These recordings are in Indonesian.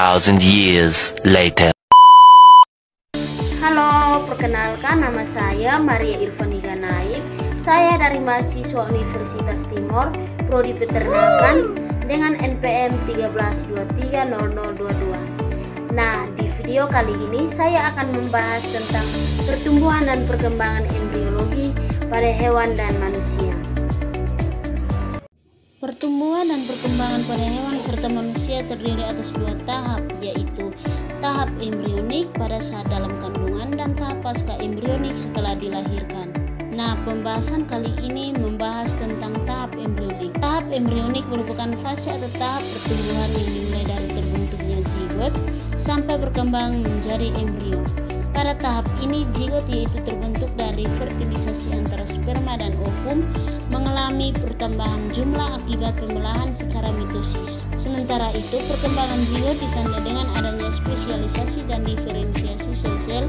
2,000 years later. Halo, perkenalkan nama saya Maria Irfaniga Naif. Saya dari mahasiswa Universitas Timor, Prodi Peternakan dengan NPM 13230022. Nah, di video kali ini saya akan membahas tentang pertumbuhan dan perkembangan embriologi pada hewan dan manusia. Pertumbuhan dan perkembangan pada hewan serta manusia terdiri atas dua tahap, yaitu tahap embrionik pada saat dalam kandungan dan tahap pasca embrionik setelah dilahirkan. Nah, pembahasan kali ini membahas tentang tahap embrionik. Tahap embrionik merupakan fase atau tahap pertumbuhan yang dimulai dari terbentuknya zigot sampai berkembang menjadi embrio. Pada tahap ini, zigot yaitu terbentuk dari fertilisasi antara sperma dan ovum mengalami pertambahan jumlah akibat pembelahan secara mitosis. Sementara itu, perkembangan zigot ditandai dengan adanya spesialisasi dan diferensiasi sel-sel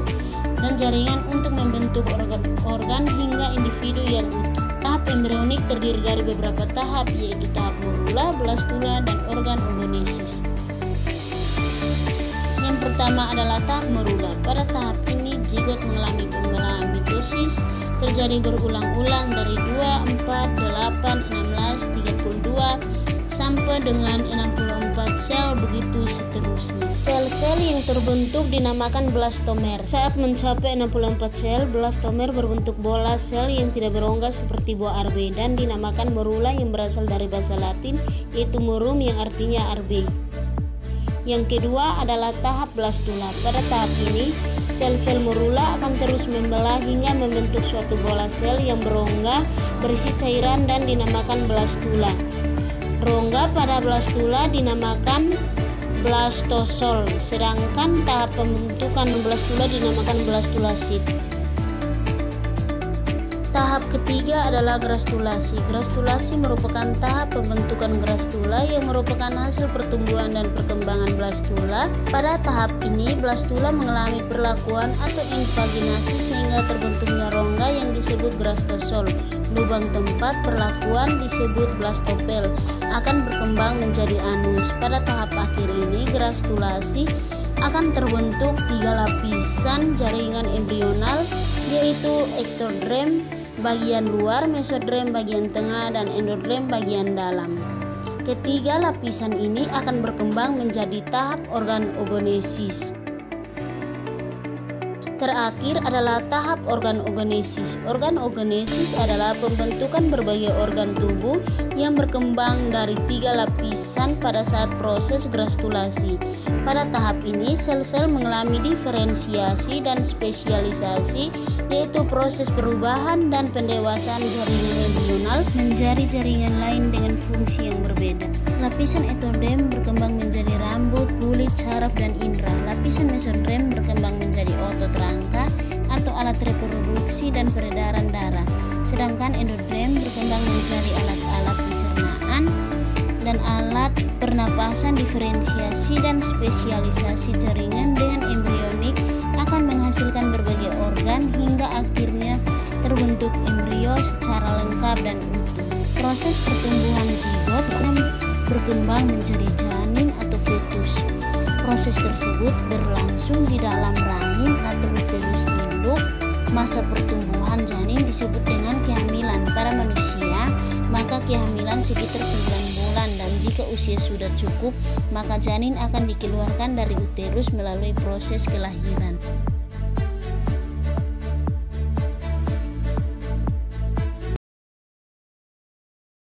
dan jaringan untuk membentuk organ-organ hingga individu yang utuh. Tahap embrionik terdiri dari beberapa tahap, yaitu tahap morula, blastula, dan organ ogonesis. Yang pertama adalah tahap morula. Pada tahap ini, zigot mengalami pembelahan mitosis terjadi berulang-ulang dari 2, 4, 8, 16, 32 sampai dengan 64 sel, begitu seterusnya. Sel-sel yang terbentuk dinamakan blastomer. Saat mencapai 64 sel, blastomer berbentuk bola sel yang tidak berongga seperti buah arbe dan dinamakan morula yang berasal dari bahasa Latin, yaitu morum yang artinya arbe. Yang kedua adalah tahap blastula. Pada tahap ini, sel-sel morula akan terus membelah hingga membentuk suatu bola sel yang berongga berisi cairan dan dinamakan blastula. Rongga pada blastula dinamakan blastosol, sedangkan tahap pembentukan blastula dinamakan blastulasit. Tahap ketiga adalah grastulasi. Grastulasi merupakan tahap pembentukan grastula yang merupakan hasil pertumbuhan dan perkembangan blastula. Pada tahap ini, blastula mengalami perlakuan atau invaginasi sehingga terbentuknya rongga yang disebut grastosol. Lubang tempat perlakuan disebut blastopel akan berkembang menjadi anus. Pada tahap akhir ini, grastulasi akan terbentuk 3 lapisan jaringan embrional, yaitu ektoderm bagian luar, mesoderm bagian tengah, dan endoderm bagian dalam. Ketiga lapisan ini akan berkembang menjadi tahap organ ogonesis. Terakhir adalah tahap organ ogonesis. Organ ogonesis adalah pembentukan berbagai organ tubuh yang berkembang dari 3 lapisan pada saat proses grastulasi. Pada tahap ini, sel-sel mengalami diferensiasi dan spesialisasi, yaitu proses perubahan dan pendewasaan jaringan embrional menjadi jaringan lain dengan fungsi yang berbeda. Lapisan ektoderm berkembang menjadi rambut, kulit, saraf, dan indera. Lapisan mesoderm berkembang menjadi otot rangka atau alat reproduksi dan peredaran darah. Sedangkan endoderm berkembang menjadi alat-alat pencernaan dan alat pernapasan. Diferensiasi dan spesialisasi jaringan dengan embrionik akan menghasilkan berbagai organ hingga akhirnya terbentuk embrio secara lengkap dan utuh. Proses pertumbuhan zigot akan berkembang menjadi janin atau fetus. Proses tersebut berlangsung di dalam rahim atau uterus induk. Masa pertumbuhan janin disebut dengan kehamilan. Pada manusia, maka kehamilan sekitar 9 bulan, dan jika usia sudah cukup, maka janin akan dikeluarkan dari uterus melalui proses kelahiran.